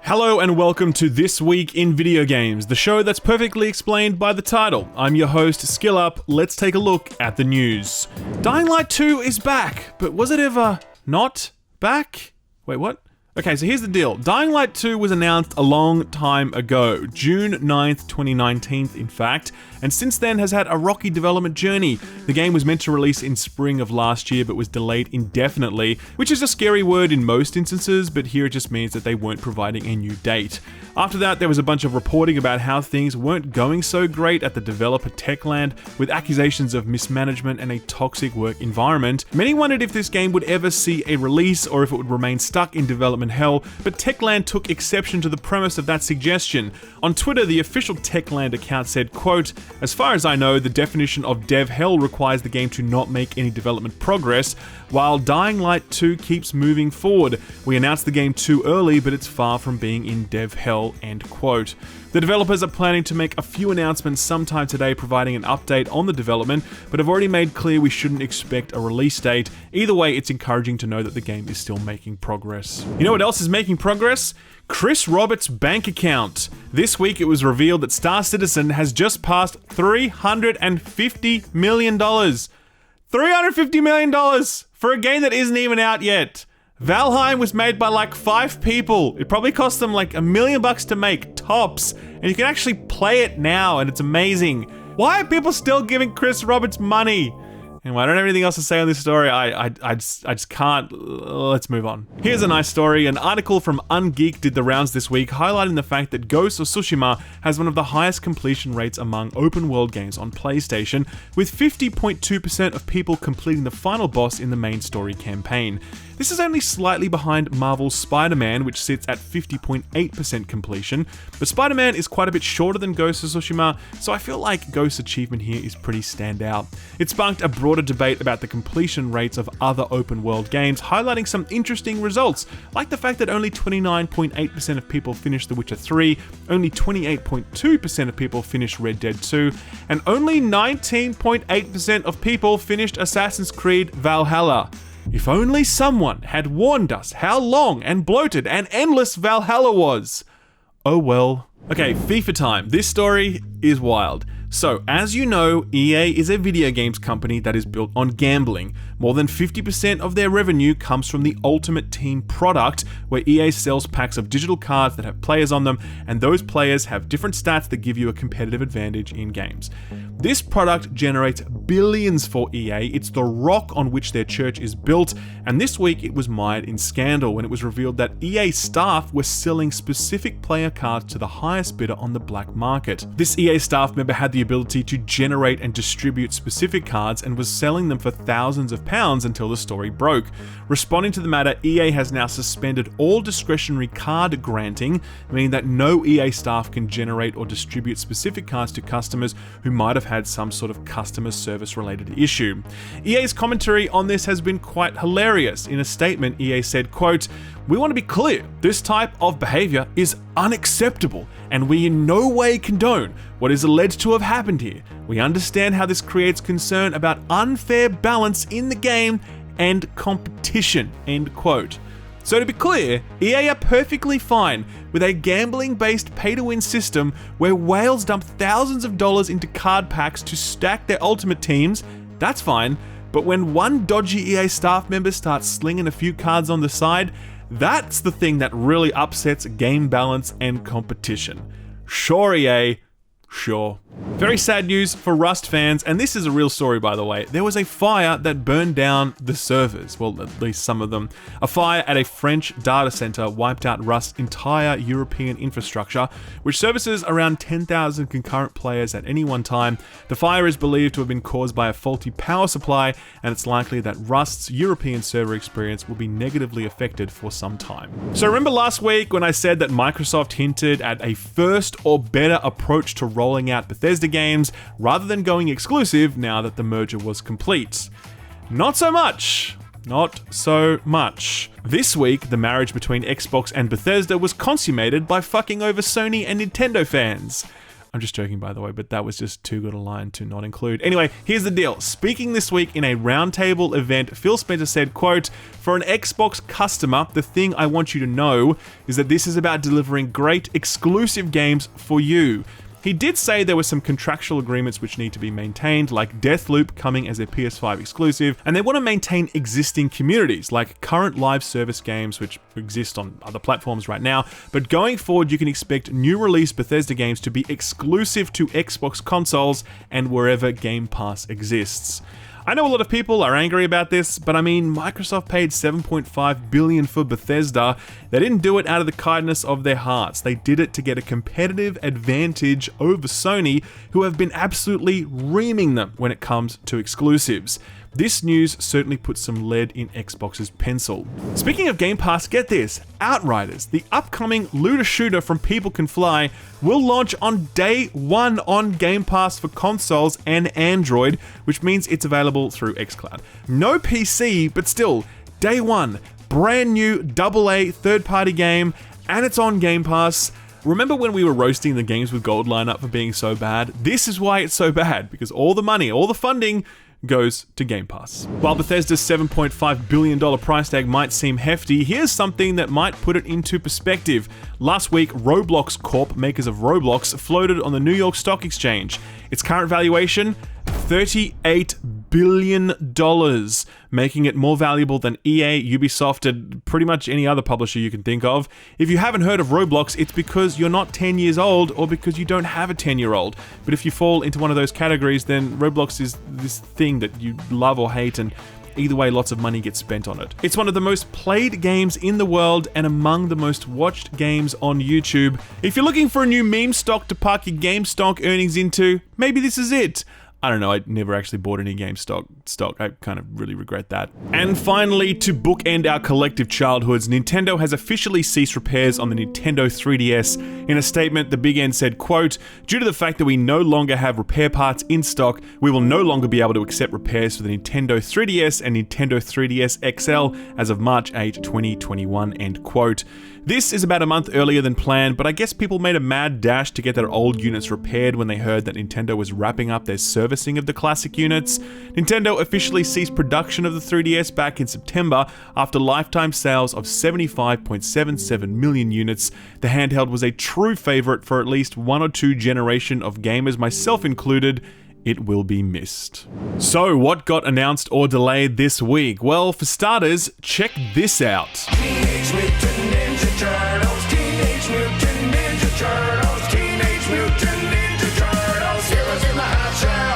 Hello and welcome to This Week in Videogames, the show that's perfectly explained by the title. I'm your host, Skill Up. Let's take a look at the news. Dying Light 2 is back, but was it ever not back? Wait, what? Okay, so here's the deal. Dying Light 2 was announced a long time ago, June 9th, 2019, in fact, and since then has had a rocky development journey. The game was meant to release in spring of last year, but was delayed indefinitely, which is a scary word in most instances, but here it just means that they weren't providing a new date. After that, there was a bunch of reporting about how things weren't going so great at the developer Techland, with accusations of mismanagement and a toxic work environment. Many wondered if this game would ever see a release or if it would remain stuck in development hell, but Techland took exception to the premise of that suggestion. On Twitter, the official Techland account said, quote, "As far as I know, the definition of dev hell requires the game to not make any development progress, while Dying Light 2 keeps moving forward. We announced the game too early, but it's far from being in dev hell," end quote. The developers are planning to make a few announcements sometime today providing an update on the development, but have already made clear we shouldn't expect a release date. Either way, it's encouraging to know that the game is still making progress. You know what else is making progress? Chris Roberts' bank account. This week it was revealed that Star Citizen has just passed $350 million. $350 million for a game that isn't even out yet. Valheim was made by like 5 people. It probably cost them like $1 million to make, tops. And you can actually play it now and it's amazing. Why are people still giving Chris Roberts money? Anyway, I don't have anything else to say on this story. I just can't. Let's move on. Here's a nice story. An article from Ungeek did the rounds this week, highlighting the fact that Ghost of Tsushima has one of the highest completion rates among open world games on PlayStation, with 50.2% of people completing the final boss in the main story campaign. This is only slightly behind Marvel's Spider-Man, which sits at 50.8% completion, but Spider-Man is quite a bit shorter than Ghost of Tsushima, so I feel like Ghost's achievement here is pretty standout. It sparked a broader debate about the completion rates of other open world games, highlighting some interesting results, like the fact that only 29.8% of people finished The Witcher 3, only 28.2% of people finished Red Dead 2, and only 19.8% of people finished Assassin's Creed Valhalla. If only someone had warned us how long and bloated and endless Valhalla was. Oh well. Okay, FIFA time. This story is wild. So, as you know, EA is a video games company that is built on gambling. More than 50% of their revenue comes from the Ultimate Team product, where EA sells packs of digital cards that have players on them, and those players have different stats that give you a competitive advantage in games. This product generates billions for EA. It's the rock on which their church is built, and this week it was mired in scandal when it was revealed that EA staff were selling specific player cards to the highest bidder on the black market. This EA staff member had the ability to generate and distribute specific cards and was selling them for thousands of pounds until the story broke. Responding to the matter, EA has now suspended all discretionary card granting, meaning that no EA staff can generate or distribute specific cards to customers who might have had some sort of customer service related issue. EA's commentary on this has been quite hilarious. In a statement, EA said, quote, "We want to be clear, this type of behavior is unacceptable, and we in no way condone what is alleged to have happened here. We understand how this creates concern about unfair balance in the game and competition," end quote. So to be clear, EA are perfectly fine with a gambling-based pay-to-win system where whales dump thousands of dollars into card packs to stack their ultimate teams. That's fine, but when one dodgy EA staff member starts slinging a few cards on the side, that's the thing that really upsets game balance and competition. Sure, EA. Sure. Very sad news for Rust fans, and this is a real story by the way. There was a fire that burned down the servers, well at least some of them. A fire at a French data center wiped out Rust's entire European infrastructure, which services around 10,000 concurrent players at any one time. The fire is believed to have been caused by a faulty power supply, and it's likely that Rust's European server experience will be negatively affected for some time. So remember last week when I said that Microsoft hinted at a first or better approach to rolling out Bethesda games rather than going exclusive now that the merger was complete? Not so much. Not so much. This week, the marriage between Xbox and Bethesda was consummated by fucking over Sony and Nintendo fans. I'm just joking, by the way, but that was just too good a line to not include. Anyway, here's the deal. Speaking this week in a roundtable event, Phil Spencer said, quote, "For an Xbox customer, the thing I want you to know is that this is about delivering great exclusive games for you." He did say there were some contractual agreements which need to be maintained, like Deathloop coming as a PS5 exclusive, and they want to maintain existing communities, like current live service games which exist on other platforms right now, but going forward you can expect new release Bethesda games to be exclusive to Xbox consoles and wherever Game Pass exists. I know a lot of people are angry about this, but I mean, Microsoft paid $7.5 billion for Bethesda. They didn't do it out of the kindness of their hearts. They did it to get a competitive advantage over Sony, who have been absolutely reaming them when it comes to exclusives. This news certainly puts some lead in Xbox's pencil. Speaking of Game Pass, get this, Outriders, the upcoming looter shooter from People Can Fly, will launch on day one on Game Pass for consoles and Android, which means it's available through xCloud. No PC, but still, day one, brand new AA third-party game, and it's on Game Pass. Remember when we were roasting the Games with Gold lineup for being so bad? This is why it's so bad, because all the money, all the funding goes to Game Pass. While Bethesda's $7.5 billion price tag might seem hefty, here's something that might put it into perspective. Last week, Roblox Corp, makers of Roblox, floated on the New York Stock Exchange. Its current valuation? $38 billion, making it more valuable than EA, Ubisoft, and pretty much any other publisher you can think of. If you haven't heard of Roblox, it's because you're not 10 years old or because you don't have a 10-year-old. But if you fall into one of those categories, then Roblox is this thing that you love or hate, and either way, lots of money gets spent on it. It's one of the most played games in the world and among the most watched games on YouTube. If you're looking for a new meme stock to park your GameStop earnings into, maybe this is it. I don't know, I never actually bought any GameStop stock. I kind of really regret that. And finally, to bookend our collective childhoods, Nintendo has officially ceased repairs on the Nintendo 3DS. In a statement, the Big N said, quote, "Due to the fact that we no longer have repair parts in stock, we will no longer be able to accept repairs for the Nintendo 3DS and Nintendo 3DS XL as of March 8, 2021, end quote. This is about a month earlier than planned, but I guess people made a mad dash to get their old units repaired when they heard that Nintendo was wrapping up their servicing of the classic units. Nintendo officially ceased production of the 3DS back in September after lifetime sales of 75.77 million units. The handheld was a true favorite for at least one or two generation of gamers, myself included. It will be missed." So, what got announced or delayed this week? Well, for starters, check this out. Teenage Mutant Ninja Turtles, Teenage Mutant Ninja Turtles, Teenage Mutant Ninja Turtles, Heroes in the Hot Shell.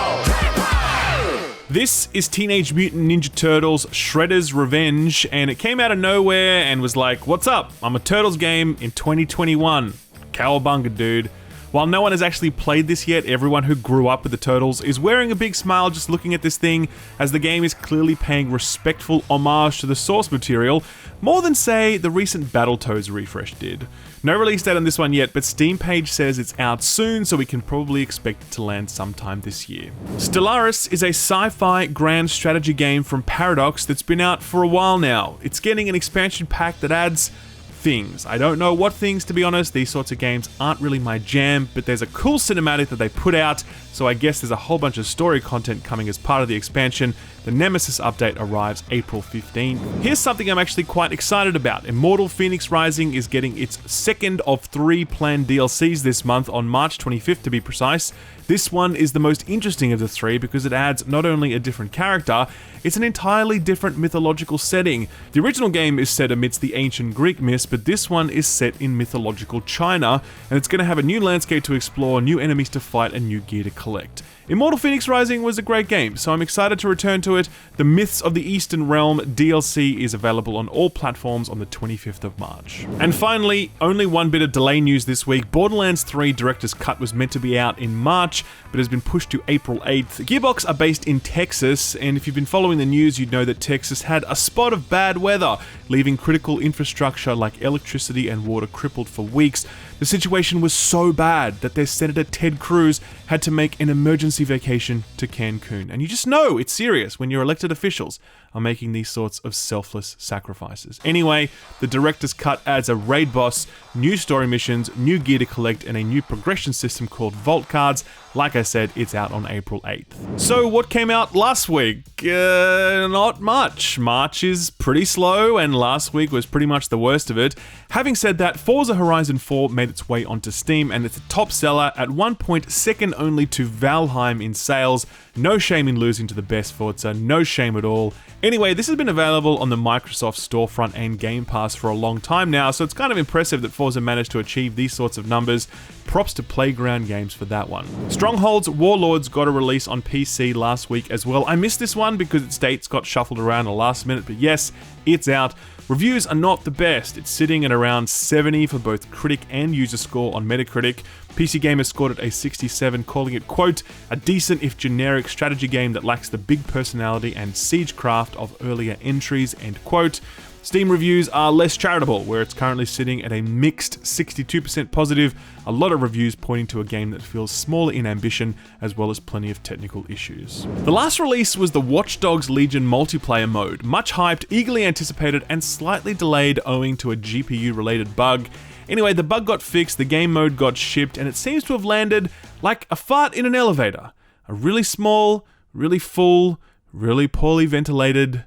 This is Teenage Mutant Ninja Turtles Shredder's Revenge, and it came out of nowhere and was like, what's up? I'm a Turtles game in 2021. Cowabunga, dude. While no one has actually played this yet, everyone who grew up with the Turtles is wearing a big smile just looking at this thing, as the game is clearly paying respectful homage to the source material, more than, say, the recent Battletoads refresh did. No release date on this one yet, but Steam page says it's out soon, so we can probably expect it to land sometime this year. Stellaris is a sci-fi grand strategy game from Paradox that's been out for a while now. It's getting an expansion pack that adds things. I don't know what things, to be honest. These sorts of games aren't really my jam, but there's a cool cinematic that they put out, so I guess there's a whole bunch of story content coming as part of the expansion. The NEMESIS update arrives April 15. Here's something I'm actually quite excited about. Immortal Phoenix Rising is getting its second of 3 planned DLCs this month, on March 25th to be precise. This one is the most interesting of the 3 because it adds not only a different character, it's an entirely different mythological setting. The original game is set amidst the ancient Greek myths, but this one is set in mythological China, and it's going to have a new landscape to explore, new enemies to fight, and new gear to collect. Immortal Phoenix Rising was a great game, so I'm excited to return to it. The Myths of the Eastern Realm DLC is available on all platforms on the 25th of March. And finally, only one bit of delay news this week. Borderlands 3 Director's Cut was meant to be out in March, but has been pushed to April 8th. Gearbox are based in Texas, and if you've been following the news, you'd know that Texas had a spot of bad weather, leaving critical infrastructure like electricity and water crippled for weeks. The situation was so bad that their Senator Ted Cruz had to make an emergency vacation to Cancun. And you just know it's serious when your elected officials are making these sorts of selfless sacrifices. Anyway, the director's cut adds a raid boss, new story missions, new gear to collect, and a new progression system called Vault Cards. Like I said, it's out on April 8th. So what came out last week? Not much. March is pretty slow, and last week was pretty much the worst of it. Having said that, Forza Horizon 4 made its way onto Steam, and it's a top seller, at one point second only to Valheim in sales. No shame in losing to the best Forza, no shame at all. Anyway, this has been available on the Microsoft storefront and Game Pass for a long time now, so it's kind of impressive that Forza managed to achieve these sorts of numbers. Props to Playground Games for that one. Stronghold's Warlords got a release on PC last week as well. I missed this one because its dates got shuffled around the last minute, but yes, it's out. Reviews are not the best. It's sitting at around 70 for both critic and user score on Metacritic. PC Gamer scored it a 67, calling it, quote, a decent if generic strategy game that lacks the big personality and siegecraft of earlier entries, end quote. Steam reviews are less charitable, where it's currently sitting at a mixed 62% positive, a lot of reviews pointing to a game that feels smaller in ambition, as well as plenty of technical issues. The last release was the Watch Dogs Legion multiplayer mode, much hyped, eagerly anticipated, and slightly delayed owing to a GPU-related bug. Anyway, the bug got fixed, the game mode got shipped, and it seems to have landed like a fart in an elevator. A really small, really full, really poorly ventilated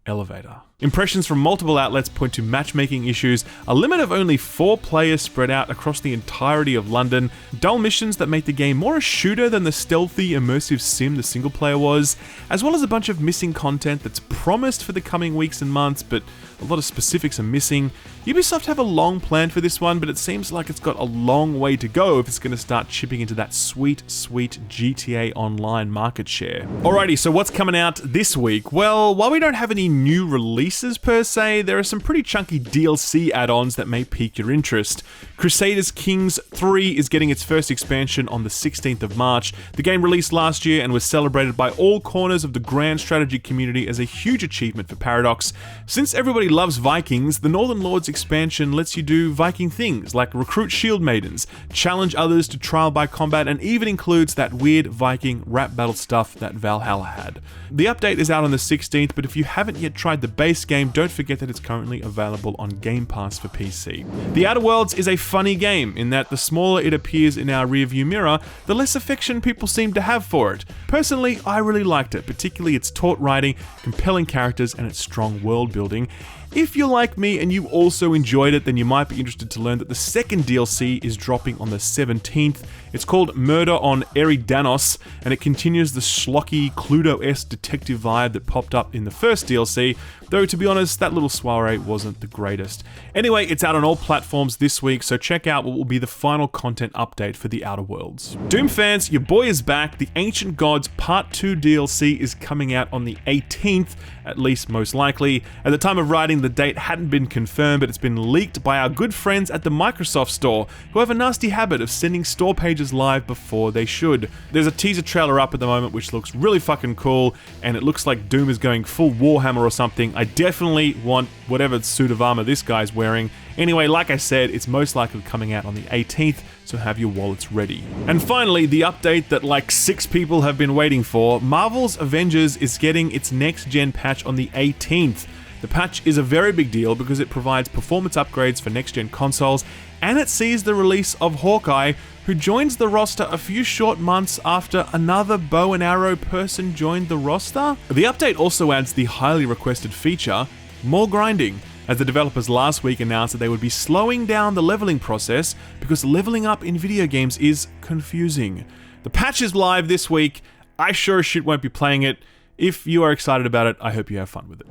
elevator. Impressions from multiple outlets point to matchmaking issues, a limit of only 4 players spread out across the entirety of London, dull missions that make the game more a shooter than the stealthy, immersive sim the single player was, as well as a bunch of missing content that's promised for the coming weeks and months, but a lot of specifics are missing. Ubisoft have a long plan for this one, but it seems like it's got a long way to go if it's going to start chipping into that sweet, sweet GTA Online market share. Alrighty, so what's coming out this week? Well, while we don't have any new releases per se, there are some pretty chunky DLC add-ons that may pique your interest. Crusaders Kings 3 is getting its first expansion on the 16th of March. The game released last year and was celebrated by all corners of the grand strategy community as a huge achievement for Paradox. Since everybody loves Vikings, the Northern Lords expansion lets you do Viking things like recruit shield maidens, challenge others to trial by combat, and even includes that weird Viking rap battle stuff that Valhalla had. The update is out on the 16th, but if you haven't yet tried the base game, don't forget that it's currently available on Game Pass for PC. The Outer Worlds is a funny game in that the smaller it appears in our rearview mirror, the less affection people seem to have for it. Personally, I really liked it, particularly its taut writing, compelling characters, and its strong world building. If you're like me and you also enjoyed it, then you might be interested to learn that the second DLC is dropping on the 17th. It's called Murder on ERIDANOS, and it continues the schlocky, Cluedo-esque detective vibe that popped up in the first DLC, though to be honest, that little soiree wasn't the greatest. Anyway, it's out on all platforms this week, so check out what will be the final content update for the Outer Worlds. Doom fans, your boy is back. The Ancient Gods Part 2 DLC is coming out on the 18th, at least most likely. At the time of writing, the date hadn't been confirmed, but it's been leaked by our good friends at the Microsoft Store, who have a nasty habit of sending store pages live before they should. There's a teaser trailer up at the moment which looks really fucking cool, and it looks like Doom is going full Warhammer or something. I definitely want whatever suit of armor this guy's wearing. Anyway, like I said, it's most likely coming out on the 18th, so have your wallets ready. And finally, the update that like 6 people have been waiting for, Marvel's Avengers is getting its next-gen patch on the 18th. The patch is a very big deal because it provides performance upgrades for next-gen consoles, and it sees the release of Hawkeye, who joins the roster a few short months after another bow and arrow person joined the roster. The update also adds the highly requested feature, more grinding, as the developers last week announced that they would be slowing down the leveling process because leveling up in video games is confusing. The patch is live this week. I sure as shit won't be playing it. If you are excited about it, I hope you have fun with it.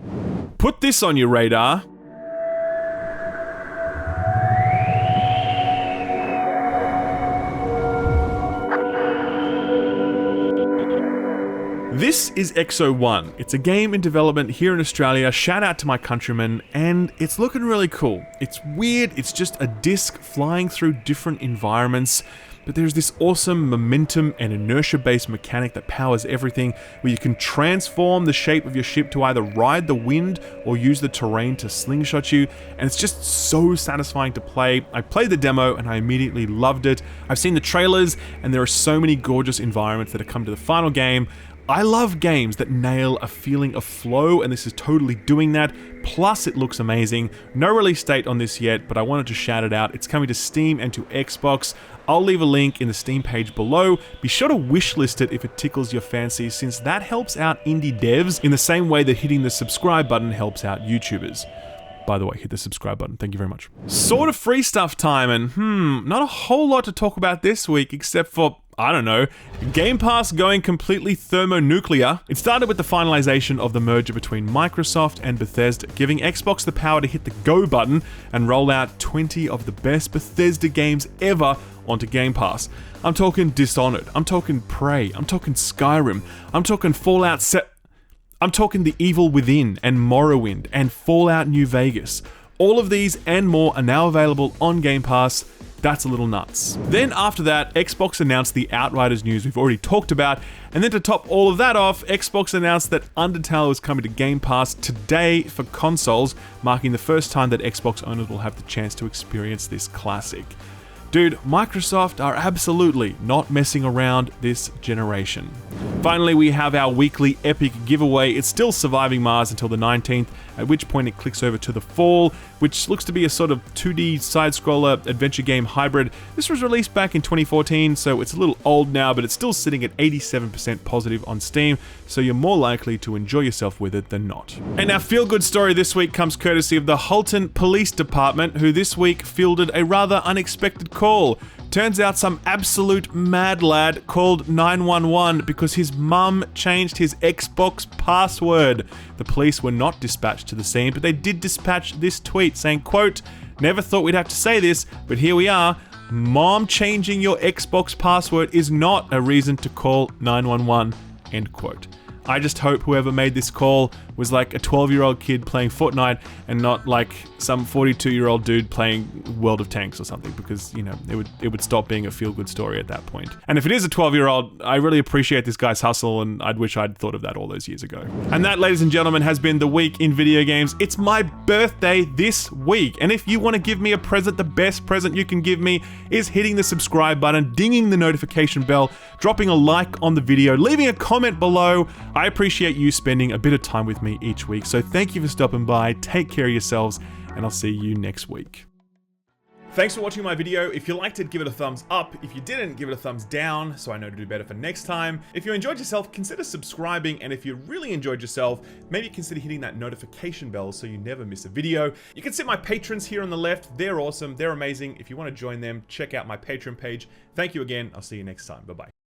Put this on your radar. This This is XO1. It's a game in development here in Australia. Shout out to my countrymen, and it's looking really cool. It's weird, it's just a disc flying through different environments, but there's this awesome momentum and inertia-based mechanic that powers everything, where you can transform the shape of your ship to either ride the wind or use the terrain to slingshot you, and it's just so satisfying to play. I played the demo and I immediately loved it. I've seen the trailers, and there are so many gorgeous environments that have come to the final game. I love games that nail a feeling of flow, and this is totally doing that. Plus, it looks amazing. No release date on this yet, but I wanted to shout it out. It's coming to Steam and to Xbox. I'll leave a link in the Steam page below. Be sure to wishlist it if it tickles your fancy, since that helps out indie devs in the same way that hitting the subscribe button helps out YouTubers. By the way, hit the subscribe button. Thank you very much. Sort of free stuff time, and not a whole lot to talk about this week, except for, I don't know, Game Pass going completely thermonuclear. It started with the finalization of the merger between Microsoft and Bethesda, giving Xbox the power to hit the go button and roll out 20 of the best Bethesda games ever onto Game Pass. I'm talking Dishonored, I'm talking Prey, I'm talking Skyrim, I'm talking I'm talking The Evil Within and Morrowind and Fallout New Vegas. All of these and more are now available on Game Pass. That's a little nuts. Then after that, Xbox announced the Outriders news we've already talked about, and then to top all of that off, Xbox announced that Undertale is coming to Game Pass today for consoles, marking the first time that Xbox owners will have the chance to experience this classic. Dude, Microsoft are absolutely not messing around this generation. Finally, we have our weekly epic giveaway. It's still surviving Mars until the 19th, at which point it clicks over to the fall, which looks to be a sort of 2D side-scroller adventure game hybrid. This was released back in 2014, so it's a little old now, but it's still sitting at 87% positive on Steam, so you're more likely to enjoy yourself with it than not. And our feel-good story this week comes courtesy of the Halton Police Department, who this week fielded a rather unexpected call. Turns out some absolute mad lad called 911 because his mum changed his Xbox password. The police were not dispatched to the scene, but they did dispatch this tweet saying, quote, "Never thought we'd have to say this, but here we are. Mom changing your Xbox password is not a reason to call 911, end quote. I just hope whoever made this call was like a 12-year-old kid playing Fortnite and not like some 42-year-old dude playing World of Tanks or something, because, you know, it would stop being a feel-good story at that point. And if it is a 12-year-old, I really appreciate this guy's hustle, and I'd wish I'd thought of that all those years ago. And that, ladies and gentlemen, has been the week in video games. It's my birthday this week, and if you want to give me a present, the best present you can give me is hitting the subscribe button, dinging the notification bell, dropping a like on the video, leaving a comment below. I appreciate you spending a bit of time with me each week, so thank you for stopping by, take care of yourselves, and I'll see you next week. Thanks for watching my video. If you liked it, give it a thumbs up. If you didn't, give it a thumbs down, so I know to do better for next time. If you enjoyed yourself, consider subscribing, and if you really enjoyed yourself, maybe consider hitting that notification bell so you never miss a video. You can see my patrons here on the left. They're awesome, they're amazing. If you want to join them, check out my Patreon page. Thank you again, I'll see you next time, bye-bye.